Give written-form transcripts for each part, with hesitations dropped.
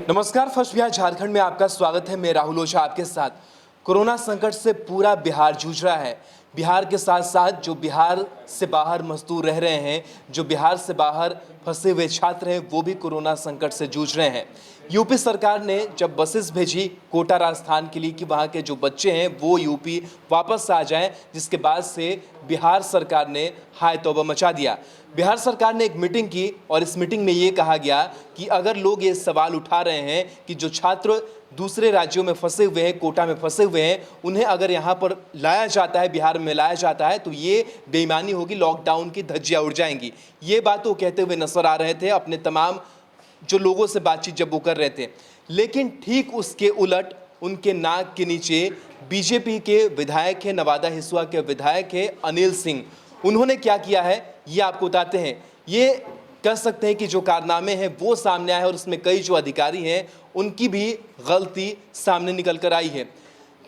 नमस्कार, फर्स्ट बिहार झारखंड में आपका स्वागत है। मैं राहुल ओझा आपके साथ। कोरोना संकट से पूरा बिहार जूझ रहा है। बिहार के साथ साथ जो बिहार से बाहर मजदूर रह रहे हैं, जो बिहार से बाहर फंसे हुए छात्र हैं, वो भी कोरोना संकट से जूझ रहे हैं। यूपी सरकार ने जब बसेस भेजी कोटा राजस्थान के लिए कि वहाँ के जो बच्चे हैं वो यूपी वापस आ जाएं, जिसके बाद से बिहार सरकार ने हाय तौबा मचा दिया। बिहार सरकार ने एक मीटिंग की और इस मीटिंग में ये कहा गया कि अगर लोग ये सवाल उठा रहे हैं कि जो छात्र दूसरे राज्यों में फंसे हुए हैं, कोटा में फंसे हुए हैं, उन्हें अगर यहाँ पर लाया जाता है, बिहार में लाया जाता है, तो ये बेईमानी होगी, लॉकडाउन की धज्जियाँ उड़ जाएंगी। ये बात वो कहते हुए नजर आ रहे थे अपने तमाम जो लोगों से बातचीत जब वो कर रहे थे। लेकिन ठीक उसके उलट उनके नाक के नीचे बीजेपी के विधायक है, नवादा हिसुआ के विधायक है अनिल सिंह। उन्होंने क्या किया है ये आपको बताते हैं। ये कह सकते हैं कि जो कारनामे हैं वो सामने आए हैं और उसमें कई जो अधिकारी हैं उनकी भी गलती सामने निकल कर आई है।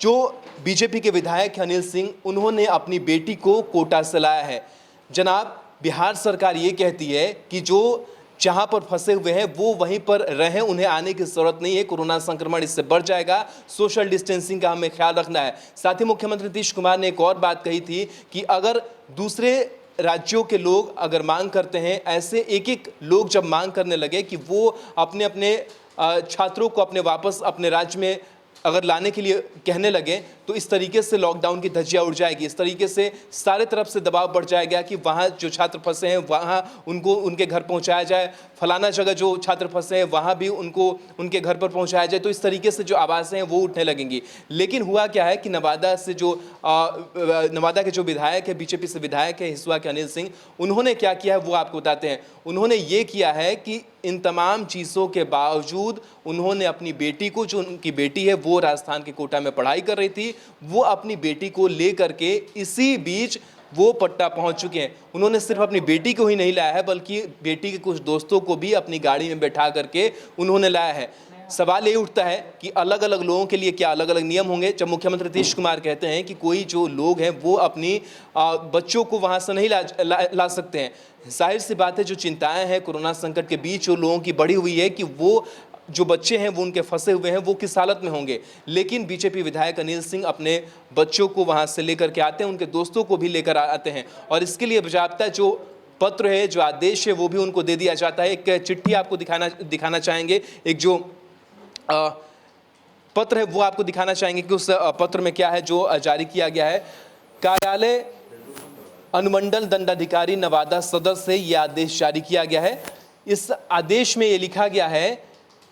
जो बीजेपी के विधायक हैं अनिल सिंह, उन्होंने अपनी बेटी को कोटा से लाया है। जनाब, बिहार सरकार ये कहती है कि जो जहां पर फंसे हुए हैं वो वहीं पर रहें, उन्हें आने की जरूरत नहीं है। कोरोना संक्रमण इससे बढ़ जाएगा, सोशल डिस्टेंसिंग का हमें ख्याल रखना है। साथ ही मुख्यमंत्री नीतीश कुमार ने एक और बात कही थी कि अगर दूसरे राज्यों के लोग अगर मांग करते हैं, ऐसे एक एक लोग जब मांग करने लगे कि वो अपने अपने छात्रों को अपने वापस अपने राज्य में अगर लाने के लिए कहने लगे, तो इस तरीके से लॉकडाउन की धज्जियां उड़ जाएगी। इस तरीके से सारे तरफ से दबाव बढ़ जाएगा कि वहाँ जो छात्र फंसे हैं वहाँ उनको उनके घर पहुँचाया जाए, फलाना जगह जो छात्र फंसे हैं वहाँ भी उनको उनके घर पर पहुँचाया जाए। तो इस तरीके से जो आवाज़ें हैं वो उठने लगेंगी। लेकिन हुआ क्या है कि नवादा से जो नवादा के जो विधायक है, बीजेपी से विधायक है हिसुआ के अनिल सिंह, उन्होंने क्या किया है वो आपको बताते हैं। उन्होंने ये किया है कि इन तमाम चीज़ों के बावजूद उन्होंने अपनी बेटी को, जो उनकी बेटी है वो राजस्थान के कोटा में पढ़ाई कर रही थी, वो अपनी बेटी को लेकर के इसी बीच वो पट्टा पहुंच चुके हैं। उन्होंने सिर्फ अपनी बेटी को ही नहीं लाया है, बल्कि बेटी के कुछ दोस्तों को भी अपनी गाड़ी में बैठा करके उन्होंने लाया है। सवाल ये उठता है कि अलग अलग लोगों के लिए क्या अलग अलग नियम होंगे। जब मुख्यमंत्री नीतीश कुमार कहते हैं कि कोई जो लोग हैं वो अपनी बच्चों को वहाँ से नहीं ला सकते हैं, जाहिर सी बात है जो चिंताएं हैं कोरोना संकट के बीच जो लोगों की बढ़ी हुई है कि वो जो बच्चे हैं वो उनके फंसे हुए हैं वो किस हालत में होंगे। लेकिन बीजेपी विधायक अनिल सिंह अपने बच्चों को वहाँ से लेकर के आते हैं, उनके दोस्तों को भी लेकर आते हैं और इसके लिए बाकायदा जो पत्र है, जो आदेश है वो भी उनको दे दिया जाता है। एक चिट्ठी आपको दिखाना चाहेंगे, एक जो पत्र है वो आपको दिखाना चाहेंगे कि उस पत्र में क्या है जो जारी किया गया है। कार्यालय अनुमंडल दंडाधिकारी नवादा सदर से ये आदेश जारी किया गया है। इस आदेश में ये लिखा गया है,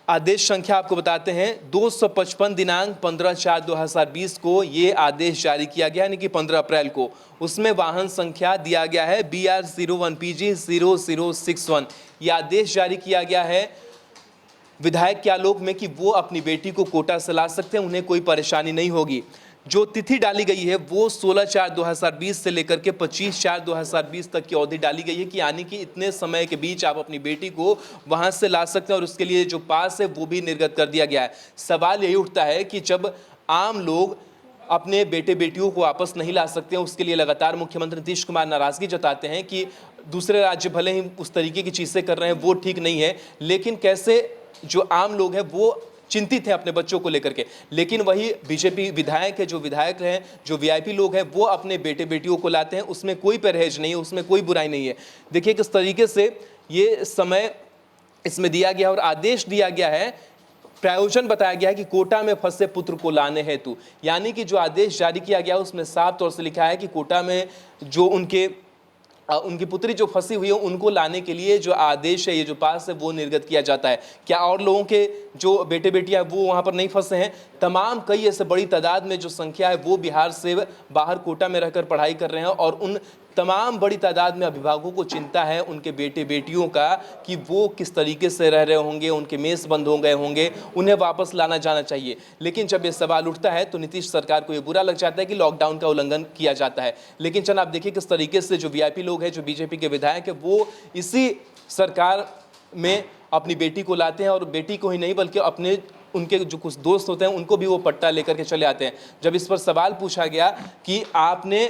आदेश संख्या आपको बताते हैं 255 दिनांक 15/4/2020 को ये आदेश जारी किया गया, यानी कि 15 अप्रैल को। उसमें वाहन संख्या दिया गया है BR01PG0061। ये आदेश जारी किया गया है विधायक के आलोक में कि वो अपनी बेटी को कोटा से ला सकते हैं, उन्हें कोई परेशानी नहीं होगी। जो तिथि डाली गई है वो 16/4/2020 से लेकर के 25/4/2020 तक की अवधि डाली गई है कि यानी कि इतने समय के बीच आप अपनी बेटी को वहां से ला सकते हैं और उसके लिए जो पास है वो भी निर्गत कर दिया गया है। सवाल यही उठता है कि जब आम लोग अपने बेटे बेटियों को वापस नहीं ला सकते हैं, उसके लिए लगातार मुख्यमंत्री नीतीश कुमार नाराजगी जताते हैं कि दूसरे राज्य भले ही उस तरीके की चीज़ें कर रहे हैं वो ठीक नहीं है, लेकिन कैसे जो आम लोग हैं वो चिंतित हैं अपने बच्चों को लेकर के। लेकिन वही बीजेपी विधायक है, जो विधायक हैं, जो वीआईपी लोग हैं, वो अपने बेटे बेटियों को लाते हैं, उसमें कोई परहेज नहीं है, उसमें कोई बुराई नहीं है। देखिए किस तरीके से ये समय इसमें दिया गया और आदेश दिया गया है, प्रायोजन बताया गया है कि कोटा में फंसे पुत्र को लाने हेतु, यानी कि जो आदेश जारी किया गया उसमें साफ तौर से लिखा है कि कोटा में जो उनकी पुत्री जो फंसी हुई है उनको लाने के लिए जो आदेश है, ये जो पास है वो निर्गत किया जाता है। क्या और लोगों के जो बेटे बेटियां वो वहाँ पर नहीं फंसे हैं? तमाम कई ऐसे बड़ी तादाद में जो संख्या है वो बिहार से बाहर कोटा में रहकर पढ़ाई कर रहे हैं और उन तमाम बड़ी तादाद में अभिभावकों को चिंता है उनके बेटे बेटियों का कि वो किस तरीके से रह रहे होंगे, उनके मेस बंद हो गए होंगे, उन्हें वापस लाना जाना चाहिए। लेकिन जब ये सवाल उठता है तो नीतीश सरकार को ये बुरा लग जाता है कि लॉकडाउन का उल्लंघन किया जाता है। लेकिन चल आप देखिए किस तरीके से जो वीआईपी लोग हैं, जो बीजेपी के विधायक है, वो इसी सरकार में अपनी बेटी को लाते हैं और बेटी को ही नहीं बल्कि अपने उनके जो कुछ दोस्त होते हैं उनको भी वो पट्टा लेकर के चले आते हैं। जब इस पर सवाल पूछा गया कि आपने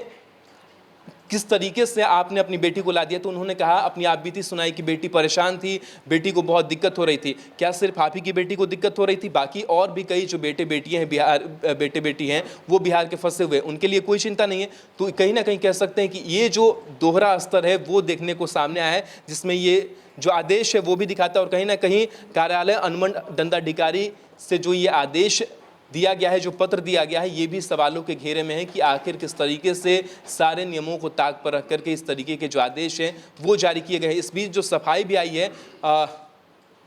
किस तरीके से आपने अपनी बेटी को ला दिया। तो उन्होंने कहा, अपनी आप बीती सुनाई कि बेटी परेशान थी, बेटी को बहुत दिक्कत हो रही थी। क्या सिर्फ आप ही की बेटी को दिक्कत हो रही थी? बाकी और भी कई जो बेटे बेटियां हैं, बेटे बेटी हैं, वो बिहार के फंसे हुए, उनके लिए कोई चिंता नहीं है। तो कहीं ना कहीं कह सकते हैं कि ये जो दोहरा स्तर है वो देखने को सामने आया है, जिसमें ये जो आदेश है वो भी दिखाता है और कहीं ना कहीं कार्यालय अनुमंडल दंडाधिकारी से जो ये आदेश दिया गया है, जो पत्र दिया गया है, ये भी सवालों के घेरे में है कि आखिर किस तरीके से सारे नियमों को ताक पर रख करके इस तरीके के जो आदेश हैं वो जारी किए गए हैं। इस बीच जो सफाई भी आई है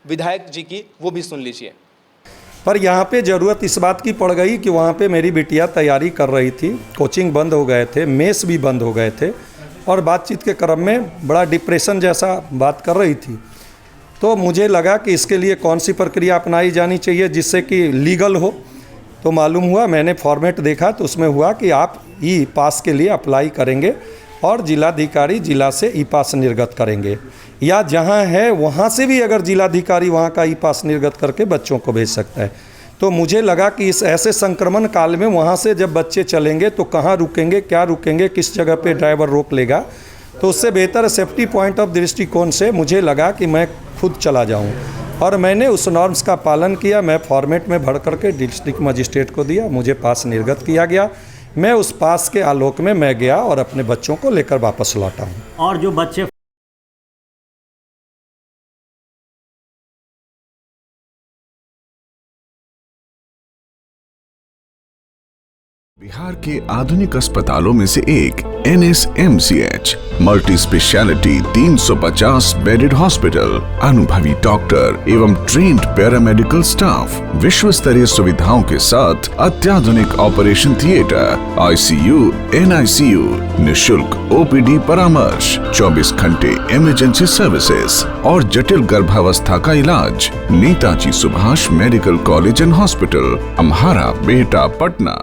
विधायक जी की, वो भी सुन लीजिए। पर यहाँ पे ज़रूरत इस बात की पड़ गई कि वहाँ पे मेरी बिटिया तैयारी कर रही थी, कोचिंग बंद हो गए थे, मेस भी बंद हो गए थे और बातचीत के क्रम में बड़ा डिप्रेशन जैसा बात कर रही थी। तो मुझे लगा कि इसके लिए कौन सी प्रक्रिया अपनाई जानी चाहिए जिससे कि लीगल हो। तो मालूम हुआ, मैंने फॉर्मेट देखा तो उसमें हुआ कि आप ई पास के लिए अप्लाई करेंगे और जिलाधिकारी जिला से ई पास निर्गत करेंगे, या जहां है वहां से भी अगर जिलाधिकारी वहां का ई पास निर्गत करके बच्चों को भेज सकता है। तो मुझे लगा कि इस ऐसे संक्रमण काल में वहां से जब बच्चे चलेंगे तो कहाँ रुकेंगे, क्या रुकेंगे, किस जगह पे ड्राइवर रोक लेगा। तो उससे बेहतर सेफ्टी पॉइंट ऑफ दृष्टिकोण से मुझे लगा कि मैं खुद चला जाऊँ और मैंने उस नॉर्म्स का पालन किया। मैं फॉर्मेट में भर करके डिस्ट्रिक्ट मजिस्ट्रेट को दिया, मुझे पास निर्गत किया गया। मैं उस पास के आलोक में मैं गया और अपने बच्चों को लेकर वापस लौटा हूँ। और जो बच्चे बिहार के आधुनिक अस्पतालों में से एक NSMCH multi speciality 350 bedded hospital, अनुभवी डॉक्टर एवं ट्रेन्ड पैरामेडिकल स्टाफ, विश्व स्तरीय सुविधाओं के साथ अत्याधुनिक ऑपरेशन थिएटर, ICU, NICU, निशुल्क OPD परामर्श, 24 घंटे इमरजेंसी सर्विसेज और जटिल गर्भावस्था का इलाज। Netaji Subhash medical college and hospital, अम्हारा, बिहटा, पटना।